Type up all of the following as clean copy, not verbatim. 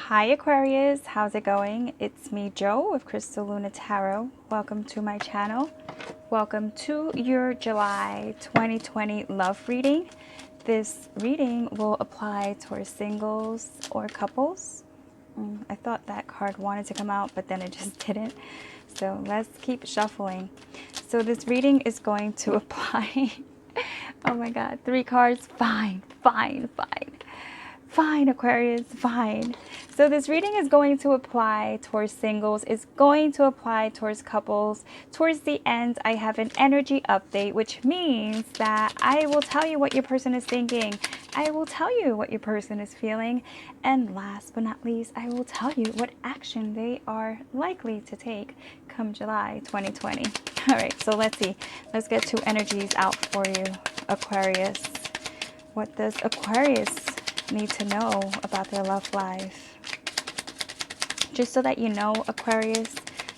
Hi Aquarius, how's it going? It's me, Joe of Crystal Luna Tarot. Welcome to my channel. Welcome to your July 2020 love reading. This reading will apply towards singles or couples. I thought that card wanted to come out, but then it just didn't. So let's keep shuffling. So this reading is going to apply. Oh my God, 3 cards. Fine, fine, fine. Fine, Aquarius, fine. So this reading is going to apply towards singles. It's going to apply towards couples. Towards the end, I have an energy update, which means that I will tell you what your person is thinking. I will tell you what your person is feeling. And last but not least, I will tell you what action they are likely to take come July 2020. All right, so let's see. Let's get 2 energies out for you, Aquarius. What does Aquarius need to know about their love life? Just so that you know, Aquarius,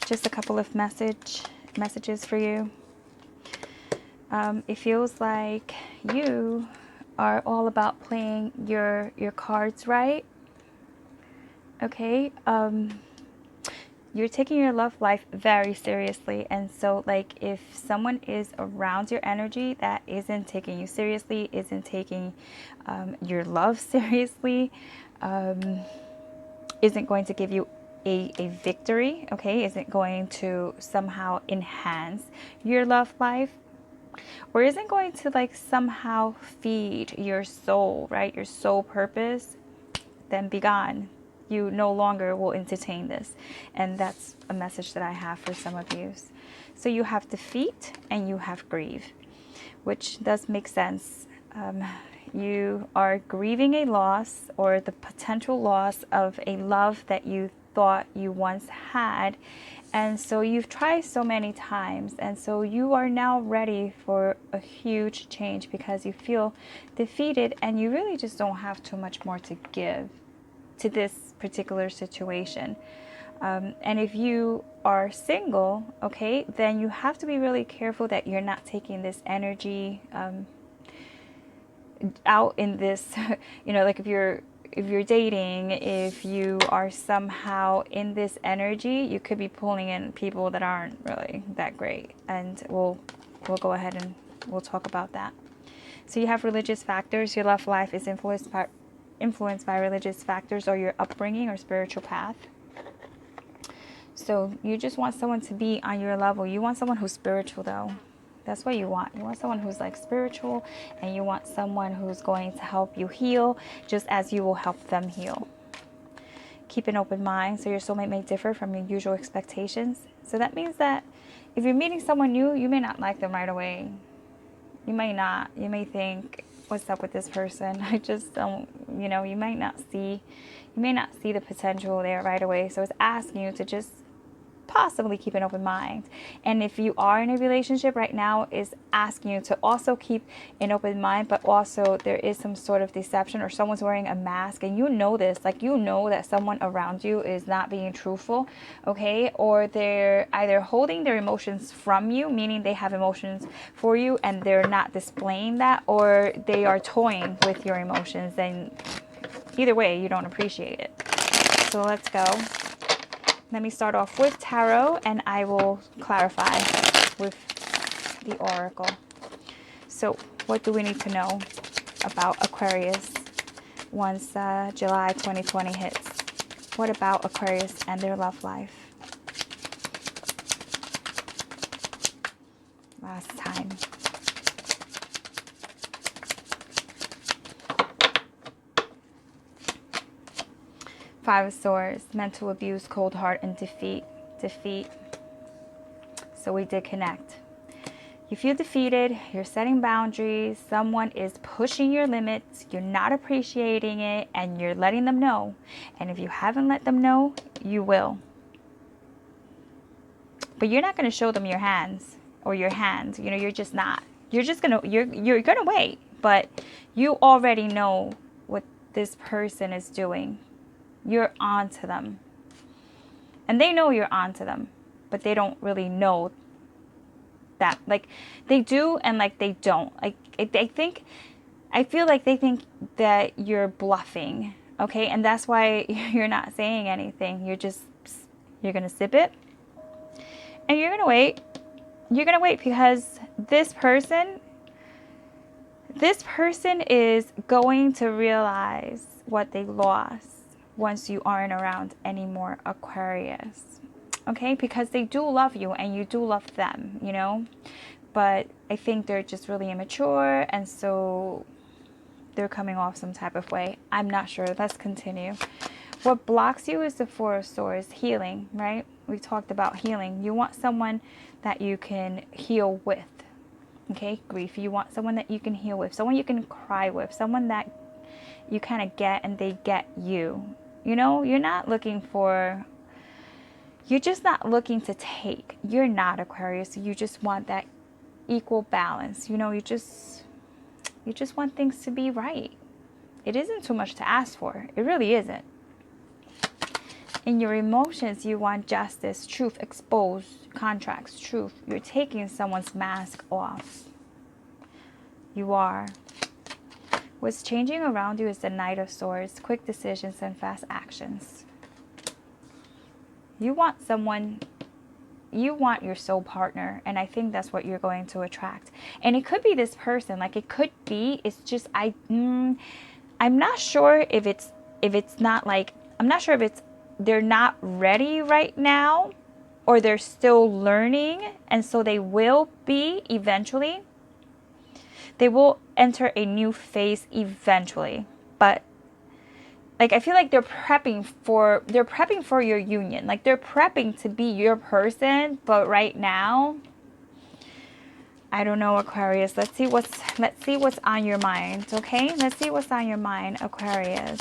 just a couple of messages for you. It feels like you are all about playing your cards right. Okay. You're taking your love life very seriously, and so like if someone is around your energy that isn't taking you seriously, isn't taking your love seriously, isn't going to give you a victory, okay, isn't going to somehow enhance your love life, or isn't going to like somehow feed your soul, right, your soul purpose, then be gone. You no longer will entertain this. And that's a message that I have for some of you. So you have defeat and you have grieve, which does make sense. You are grieving a loss or the potential loss of a love that you thought you once had. And so you've tried so many times. And so you are now ready for a huge change because you feel defeated and you really just don't have too much more to give to this particular situation. And if you are single, okay, then you have to be really careful that you're not taking this energy out in this, you know, like if you're dating, if you are somehow in this energy, you could be pulling in people that aren't really that great. And we'll go ahead and we'll talk about that. So you have religious factors. Your love life is influenced by religious factors or your upbringing or spiritual path. So you just want someone to be on your level. You want someone who's spiritual though. That's what you want. You want someone who's like spiritual, and you want someone who's going to help you heal just as you will help them heal. Keep an open mind. So your soulmate may differ from your usual expectations. So that means that if you're meeting someone new, you may not like them right away. You may not. You may think, what's up with this person? I just don't, you know, you may not see the potential there right away. So it's asking you to just possibly keep an open mind. And if you are in a relationship right now, is asking you to also keep an open mind, but also there is some sort of deception or someone's wearing a mask and you know this, like you know that someone around you is not being truthful, okay, or they're either holding their emotions from you, meaning they have emotions for you and they're not displaying that, or they are toying with your emotions, and either way you don't appreciate it. So let's go. Let me start off with tarot and I will clarify with the oracle. So what do we need to know about Aquarius once July 2020 hits? What about Aquarius and their love life? Last time. Five of Swords, mental abuse, cold heart, and defeat. So we did connect. You feel defeated, you're setting boundaries, someone is pushing your limits, you're not appreciating it, and you're letting them know. And if you haven't let them know, you will. But you're not going to show them your hands or your hand. You know, you're just not. You're just going to, you're going to wait. But you already know what this person is doing. You're on to them. And they know you're on to them, but they don't really know that. Like they do and like they don't. Like I feel like they think that you're bluffing, Okay, and that's why you're not saying anything. You're going to sip it and you're going to wait. You're going to wait because this person is going to realize what they lost once you aren't around anymore, Aquarius. Okay, because they do love you and you do love them, you know, but I think they're just really immature, and so they're coming off some type of way. I'm not sure. Let's continue. What blocks you is the Four of Swords, healing, right? We talked about healing. You want someone that you can heal with. Okay, grief. You want someone that you can heal with, someone you can cry with, someone that you kind of get and they get you. You know, you're just not looking to take. You're not Aquarius. You just want that equal balance. You know, you just want things to be right. It isn't too much to ask for. It really isn't. In your emotions, you want justice, truth, exposed, contracts, truth. You're taking someone's mask off. You are. What's changing around you is the Knight of Swords, quick decisions and fast actions. You want your soul partner, and I think that's what you're going to attract. And it could be this person, like it could be, it's just, I'm not sure if it's not like, I'm not sure if it's, they're not ready right now, or they're still learning, and so they will be eventually. They will enter a new phase eventually, but like I feel like they're prepping for your union. Like they're prepping to be your person, but right now, I don't know, Aquarius. Let's see what's on your mind, okay? Let's see what's on your mind, Aquarius.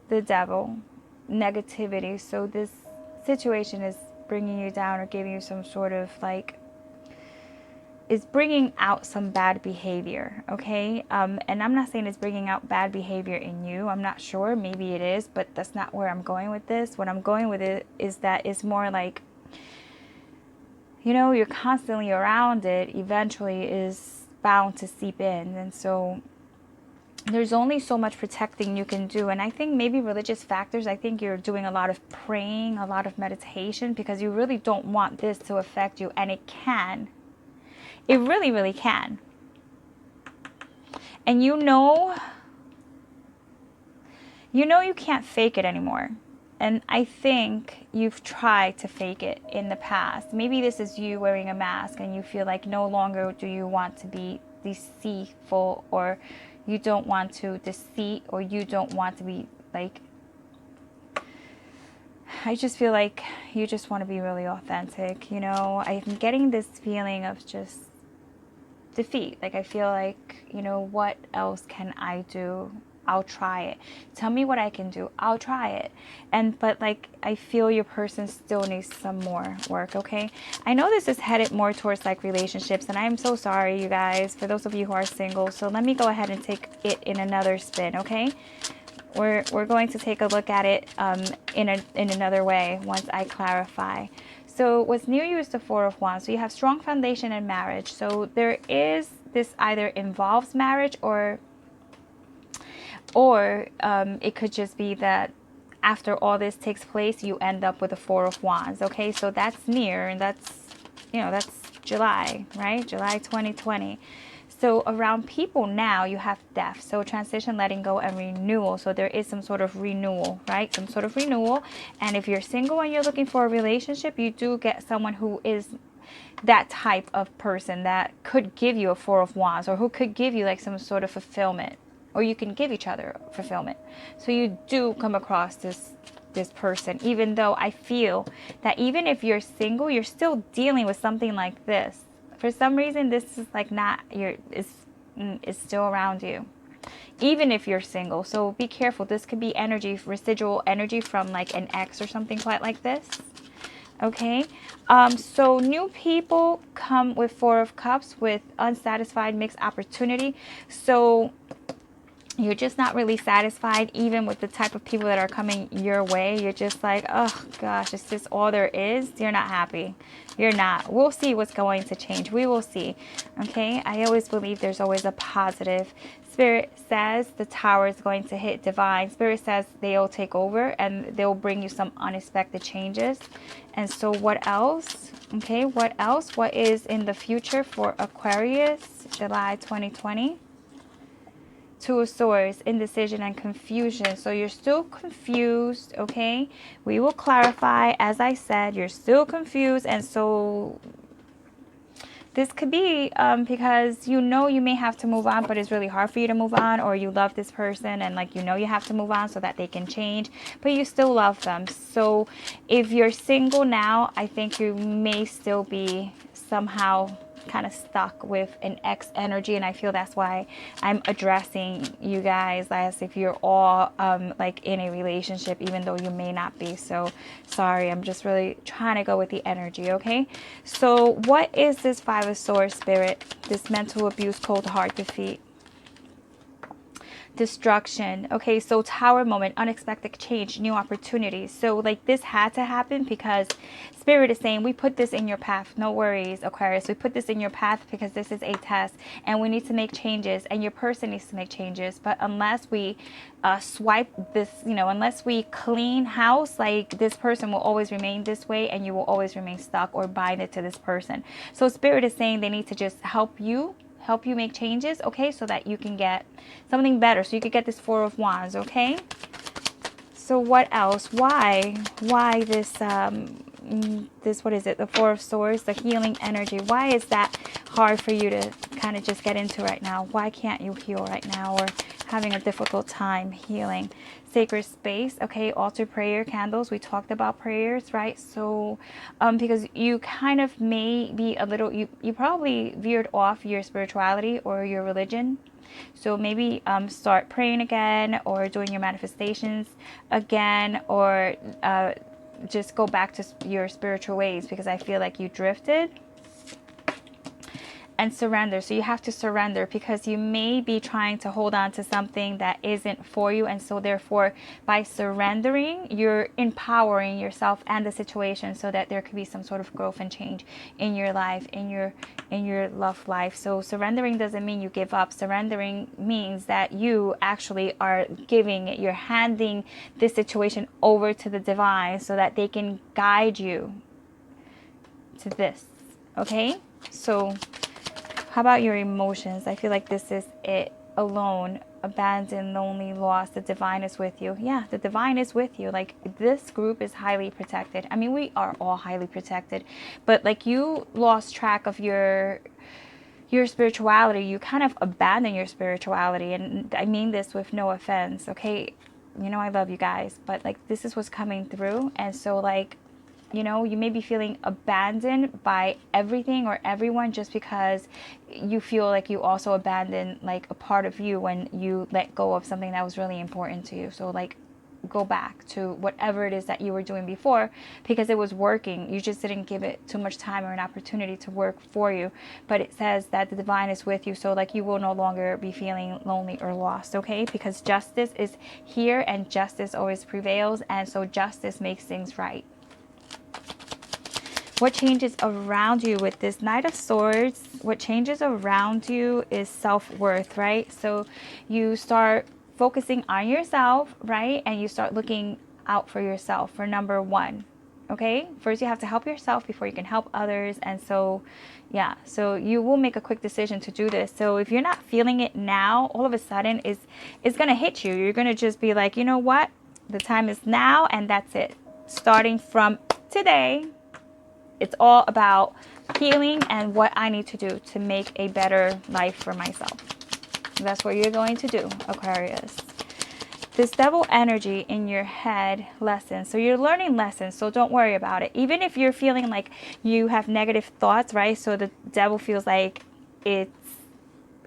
The Devil, negativity. So this situation is bringing you down or giving you some sort of like, is bringing out some bad behavior, okay? And I'm not saying it's bringing out bad behavior in you. I'm not sure. Maybe it is, but that's not where I'm going with this. What I'm going with it is that it's more like, you know, you're constantly around it. Eventually is bound to seep in. And so there's only so much protecting you can do. And I think maybe religious factors, I think you're doing a lot of praying, a lot of meditation, because you really don't want this to affect you. And it can. It really, really can. And you know you can't fake it anymore. And I think you've tried to fake it in the past. Maybe this is you wearing a mask and you feel like no longer do you want to be deceitful, or you don't want to deceive, or you don't want to be like, I just feel like you just want to be really authentic. You know, I'm getting this feeling of just defeat. Like I feel like, you know, what else can I do? I'll try it. Tell me what I can do. I'll try it. But like, I feel your person still needs some more work, okay? I know this is headed more towards like relationships, and I'm so sorry, you guys, for those of you who are single. So let me go ahead and take it in another spin, okay? We're going to take a look at it in another way once I clarify. So what's near you is the Four of Wands. So you have strong foundation in marriage. So there is, this either involves marriage, or it could just be that after all this takes place, you end up with a Four of Wands. Okay, so that's near, and that's, you know, that's July, right? July 2020. So around people now, you have death. So transition, letting go, and renewal. So there is some sort of renewal, right? Some sort of renewal. And if you're single and you're looking for a relationship, you do get someone who is that type of person that could give you a Four of Wands, or who could give you like some sort of fulfillment, or you can give each other fulfillment. So you do come across this person, even though I feel that even if you're single, you're still dealing with something like this. For some reason, this is like not it's still around you, even if you're single. So be careful. This could be energy, residual energy from like an ex or something quite like this. Okay. So new people come with Four of Cups with unsatisfied mixed opportunity. So You're just not really satisfied even with the type of people that are coming your way. You're just like, oh gosh, is this all there is? You're not happy. You're not. We'll see what's going to change. We will see. Okay, I always believe there's always a positive. Spirit says the tower is going to hit divine. Spirit says they'll take over and they'll bring you some unexpected changes. And so what else? Okay, what else? What is in the future for Aquarius, July 2020? Two of Swords, indecision and confusion. So you're still confused, okay? We will clarify. As I said, you're still confused. And so this could be because you know you may have to move on, but it's really hard for you to move on, or you love this person and like you know you have to move on so that they can change, but you still love them. So if you're single now, I think you may still be somehow kind of stuck with an ex energy, and I feel that's why I'm addressing you guys as if you're all like in a relationship, even though you may not be. So sorry, I'm just really trying to go with the energy. Okay, so what is this Five of Swords, Spirit? This mental abuse, cold heart, defeat, destruction. Okay, so tower moment, unexpected change, new opportunities. So like this had to happen because Spirit is saying we put this in your path. No worries, Aquarius. We put this in your path because this is a test and we need to make changes and your person needs to make changes. But unless we swipe this, unless we clean house, like this person will always remain this way and you will always remain stuck or bind it to this person. So Spirit is saying they need to just help you make changes, okay, so that you can get something better, so you could get this Four of Wands, okay? So what else? Why this what is it, the Four of Swords, the healing energy? Why is that hard for you to kind of just get into right now? Why can't you heal right now, or having a difficult time healing? Sacred space, okay, altar prayer, candles. We talked about prayers, right? So because you kind of may be a little, you probably veered off your spirituality or your religion. So maybe start praying again, or doing your manifestations again, or just go back to your spiritual ways, because I feel like you drifted. And surrender. So you have to surrender, because you may be trying to hold on to something that isn't for you. And so therefore, by surrendering, you're empowering yourself and the situation so that there could be some sort of growth and change in your life, in your love life. So surrendering doesn't mean you give up. Surrendering means that you actually are giving it. You're handing this situation over to the divine so that they can guide you to this. Okay? So how about your emotions? I feel like this is it. Alone, abandoned, lonely, lost. The divine is with you. Yeah, the divine is with you. Like, this group is highly protected. I mean, we are all highly protected. But like, you lost track of your spirituality. You kind of abandon your spirituality. And I mean this with no offense, okay? You know I love you guys. But like, this is what's coming through. And so like, you may be feeling abandoned by everything or everyone just because you feel like you also abandoned like a part of you when you let go of something that was really important to you. So like, go back to whatever it is that you were doing before, because it was working. You just didn't give it too much time or an opportunity to work for you. But it says that the divine is with you, so like, you will no longer be feeling lonely or lost, okay? Because justice is here, and justice always prevails, and so justice makes things right. What changes around you with this Knight of Swords? What changes around you is self-worth, right? So you start focusing on yourself, right? And you start looking out for yourself for number one, okay? First, you have to help yourself before you can help others. And so, yeah, so you will make a quick decision to do this. So if you're not feeling it now, all of a sudden it's going to hit you. You're going to just be like, you know what? The time is now, and that's it. Starting from today, it's all about healing and what I need to do to make a better life for myself. That's what you're going to do, Aquarius. This devil energy in your head, lessons. So you're learning lessons, so don't worry about it. Even if you're feeling like you have negative thoughts, right? So the devil feels like it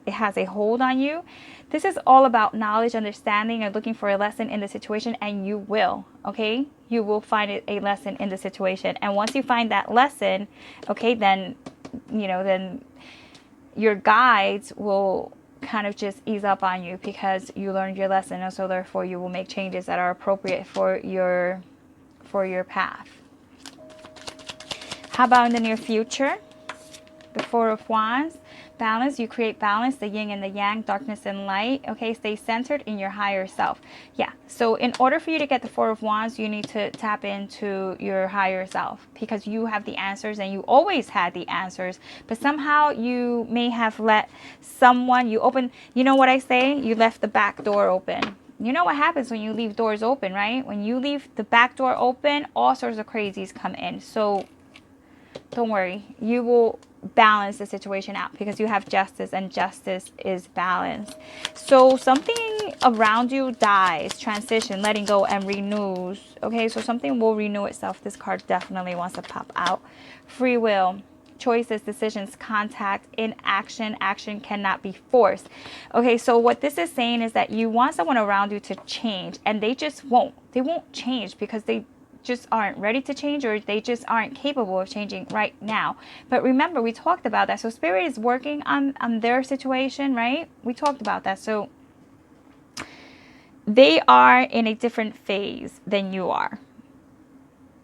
has a hold on you. This is all about knowledge, understanding, and looking for a lesson in the situation, and you will, okay? You will find a lesson in the situation. And once you find that lesson, okay, then, then your guides will kind of just ease up on you because you learned your lesson, and so therefore you will make changes that are appropriate for your path. How about in the near future? The Four of Wands. Balance. You create balance, the yin and the yang, darkness and light. Okay, stay centered in your higher self. Yeah, so in order for you to get the Four of Wands, you need to tap into your higher self, because you have the answers and you always had the answers, but somehow you may have let someone, you know what I say? You left the back door open. You know what happens when you leave doors open, right? When you leave the back door open, all sorts of crazies come in. So don't worry, you will balance the situation out because you have justice, and justice is balance. So something around you dies, transition, letting go, and renews. Okay, so something will renew itself. This card definitely wants to pop out. Free will, choices, decisions, contact, inaction. Action cannot be forced. Okay, so what this is saying is that you want someone around you to change, and they just won't. They won't change because they just aren't ready to change, or they just aren't capable of changing right now. But remember, we talked about that. So spirit is working on their situation, right? We talked about that. So they are in a different phase than you are.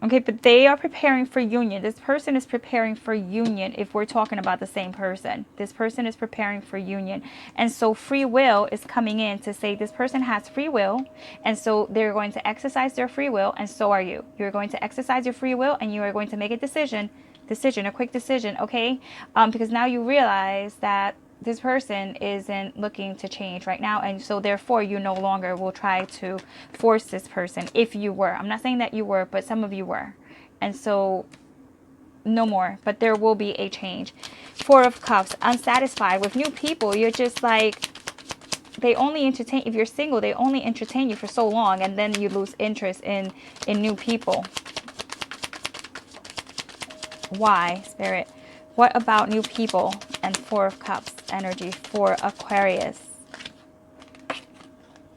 Okay, but they are preparing for union. This person is preparing for union if we're talking about the same person. This person is preparing for union. And so free will is coming in to say this person has free will. And so they're going to exercise their free will, and so are you. You're going to exercise your free will, and you are going to make a decision, a quick decision, okay? Because now you realize that this person isn't looking to change right now, and so therefore you no longer will try to force this person. If you were, I'm not saying that you were, but some of you were, and so no more. But there will be a change. Four of Cups, unsatisfied with new people. You're just like, they only entertain, if you're single, they only entertain you for so long, and then you lose interest in new people. Why, Spirit? What about new people? And Four of Cups energy for Aquarius.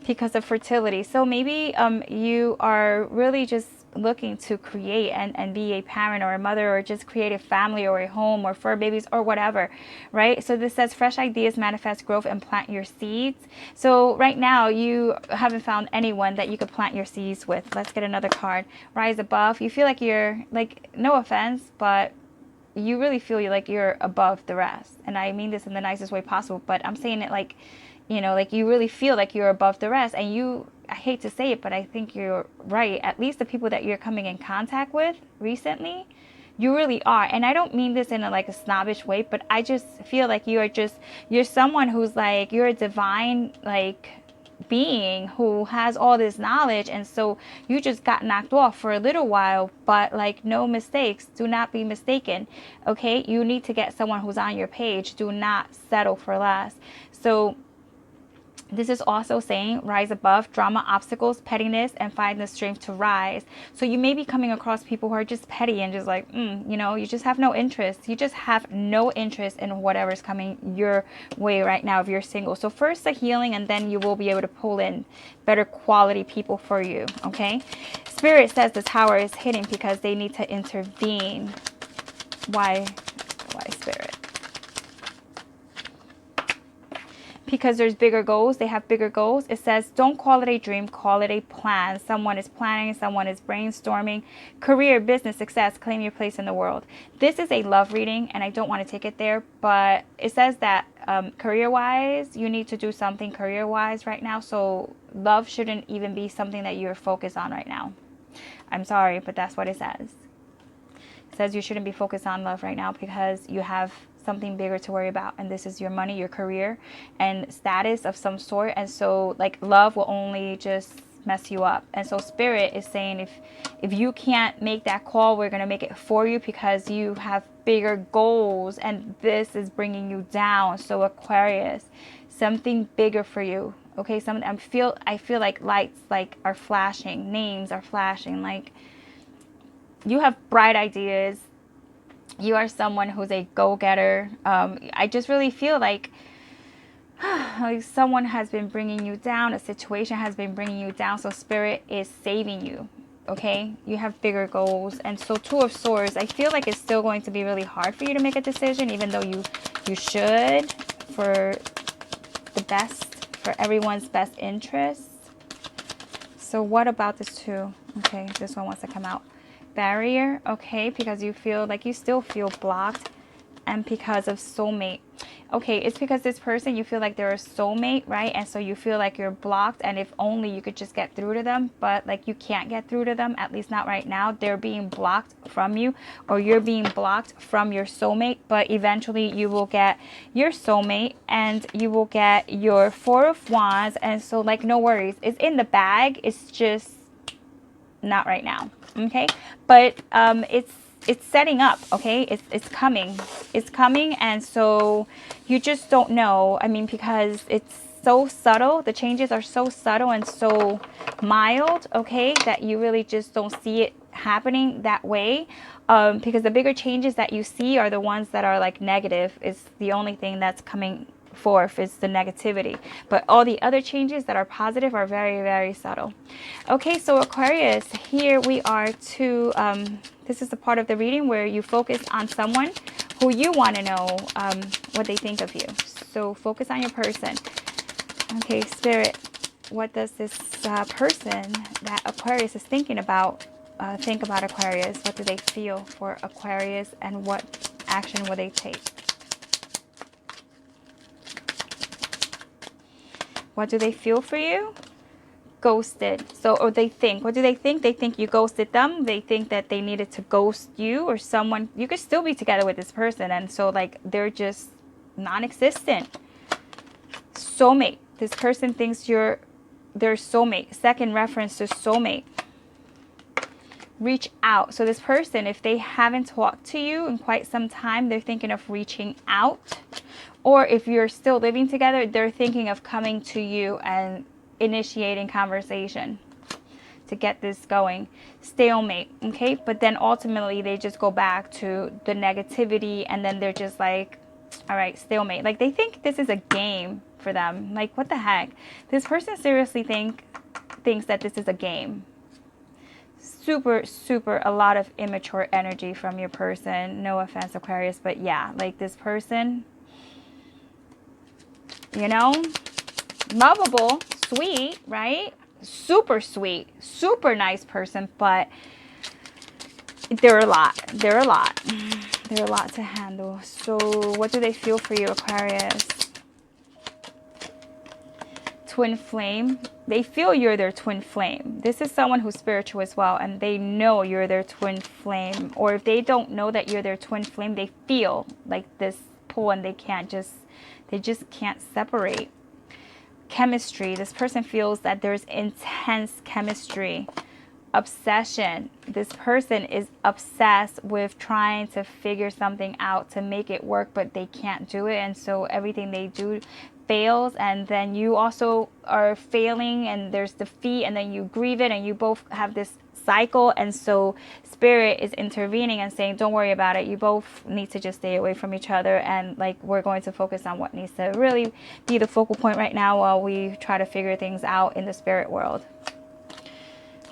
Because of fertility. So maybe you are really just looking to create and be a parent or a mother, or just create a family or a home or fur babies or whatever, right? So this says fresh ideas manifest growth and plant your seeds. So right now you haven't found anyone that you could plant your seeds with. Let's get another card. Rise above. You feel like you're, like, no offense, but you really feel like you're above the rest. And I mean this in the nicest way possible, but I'm saying it like, you know, like you really feel like you're above the rest. And you, I hate to say it, but I think you're right. At least the people that you're coming in contact with recently, you really are. And I don't mean this in a snobbish way, but I just feel like you're someone who's like, you're a divine, like, being who has all this knowledge, and so you just got knocked off for a little while, but like, no mistakes, do not be mistaken, okay? You need to get someone who's on your page. Do not settle for less. So this is also saying rise above drama, obstacles, pettiness, and find the strength to rise. So you may be coming across people who are just petty and just like, you know, you just have no interest. You just have no interest in whatever's coming your way right now if you're single. So first the healing, and then you will be able to pull in better quality people for you, okay? Spirit says the tower is hitting because they need to intervene. Why, Spirit? Because there's bigger goals. They have bigger goals. It says, don't call it a dream, call it a plan. Someone is planning, someone is brainstorming. Career, business, success, claim your place in the world. This is a love reading, and I don't want to take it there, but it says that career-wise, you need to do something career-wise right now. So love shouldn't even be something that you're focused on right now. I'm sorry, but that's what it says. It says you shouldn't be focused on love right now because you have something bigger to worry about, and this is your money, your career, and status of some sort. And so like, love will only just mess you up. And so Spirit is saying, if you can't make that call, we're going to make it for you, because you have bigger goals and this is bringing you down. So Aquarius, something bigger for you, okay? I feel like lights like are flashing, names are flashing, like you have bright ideas. You are someone who's a go-getter. I just really feel like someone has been bringing you down. A situation has been bringing you down. So Spirit is saving you, okay? You have bigger goals. And so Two of Swords, I feel like it's still going to be really hard for you to make a decision, even though you should, for the best, for everyone's best interest. So what about this too? Okay, this one wants to come out. Barrier, okay, because you feel like you still feel blocked, and because of soulmate. Okay, it's because this person, you feel like they're a soulmate, right? And so you feel like you're blocked, and if only you could just get through to them, but like you can't get through to them, at least not right now. They're being blocked from you, or you're being blocked from your soulmate, but eventually you will get your soulmate and you will get your Four of Wands. And so like, no worries, it's in the bag, it's just not right now. Okay, but it's setting up. Okay, it's coming, and so you just don't know. I mean, because it's so subtle, the changes are so subtle and so mild, okay, that you really just don't see it happening that way. Because the bigger changes that you see are the ones that are like negative. Is the only thing that's coming forth is the negativity, but all the other changes that are positive are very, very subtle. Okay, so Aquarius, here we are to this is the part of the reading where you focus on someone who you want to know what they think of you. So focus on your person. Okay, Spirit, what does this person that Aquarius is thinking about think about Aquarius? What do they feel for Aquarius, and what action will they take? What do they feel for you? Ghosted. So, or they think, what do they think? They think you ghosted them. They think that they needed to ghost you, or someone. You could still be together with this person, and so like they're just non-existent. Soulmate. This person thinks you're their soulmate. Second reference to soulmate. Reach out. So this person, if they haven't talked to you in quite some time, they're thinking of reaching out. Or if you're still living together, they're thinking of coming to you and initiating conversation to get this going. Stalemate, okay? But then ultimately they just go back to the negativity, and then they're just like, all right, stalemate. Like they think this is a game for them. Like, what the heck? This person seriously thinks that this is a game. Super, super, a lot of immature energy from your person. No offense, Aquarius, but yeah, like this person, you know, lovable, sweet, right? Super sweet, super nice person, but they're a lot. They're a lot. They're a lot to handle. So what do they feel for you, Aquarius? Twin flame. They feel you're their twin flame. This is someone who's spiritual as well, and they know you're their twin flame. Or if they don't know that you're their twin flame, they feel like this pull, and they just can't separate. Chemistry. This person feels that there's intense chemistry. Obsession. This person is obsessed with trying to figure something out to make it work, but they can't do it, and so everything they do fails, and then you also are failing, and there's defeat, and then you grieve it, and you both have this cycle. And so Spirit is intervening and saying, don't worry about it, you both need to just stay away from each other, and like we're going to focus on what needs to really be the focal point right now while we try to figure things out in the spirit world.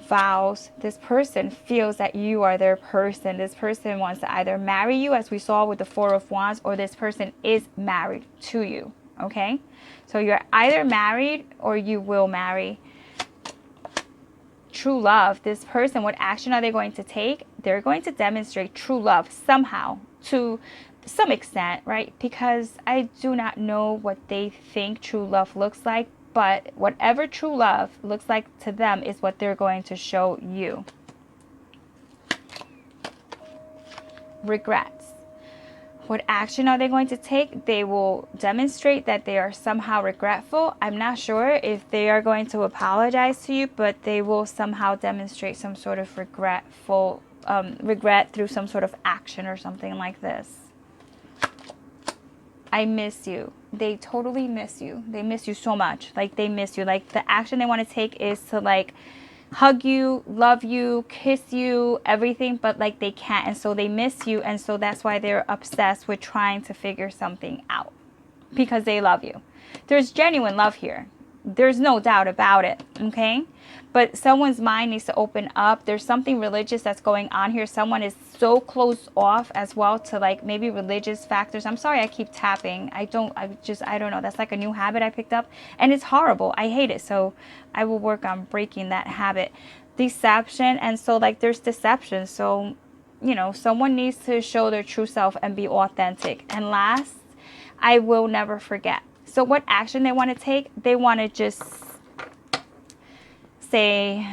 Vows. This person feels that you are their person. This person wants to either marry you, as we saw with the Four of Wands, or this person is married to you. Okay, so you're either married or you will marry. True love. This person, what action are they going to take? They're going to demonstrate true love somehow, to some extent, right? Because I do not know what they think true love looks like, but whatever true love looks like to them is what they're going to show you. Regrets. What action are they going to take? They will demonstrate that they are somehow regretful. I'm not sure if they are going to apologize to you, but they will somehow demonstrate some sort of regret through some sort of action or something like this. I miss you. They totally miss you. They miss you so much. Like they miss you. Like the action they want to take is to like hug you, love you, kiss you, everything, but like they can't, and so they miss you, and so that's why they're obsessed with trying to figure something out, because they love you. There's genuine love here. There's no doubt about it, okay? But someone's mind needs to open up. There's something religious that's going on here. Someone is so closed off as well to like maybe religious factors. I'm sorry I keep tapping. I don't know. That's like a new habit I picked up, and it's horrible. I hate it. So I will work on breaking that habit. Deception. And so like there's deception. So, you know, someone needs to show their true self and be authentic. And last, I will never forget. So what action they want to take? They want to just say,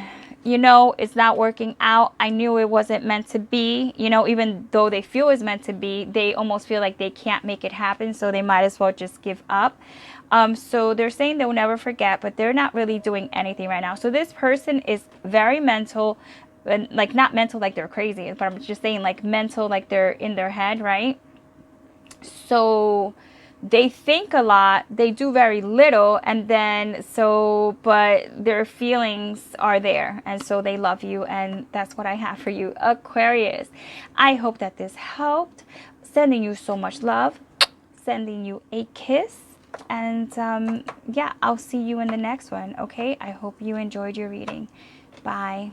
you know, it's not working out. I knew it wasn't meant to be. You know, even though they feel it's meant to be, they almost feel like they can't make it happen. So they might as well just give up. So they're saying they'll never forget, but they're not really doing anything right now. So this person is very mental, and like not mental like they're crazy, but I'm just saying like mental like they're in their head, right? So they think a lot, they do very little, and then so, but their feelings are there, and so they love you, and that's what I have for you, Aquarius. I hope that this helped. Sending you so much love, sending you a kiss, and yeah, I'll see you in the next one, okay? I hope you enjoyed your reading. Bye.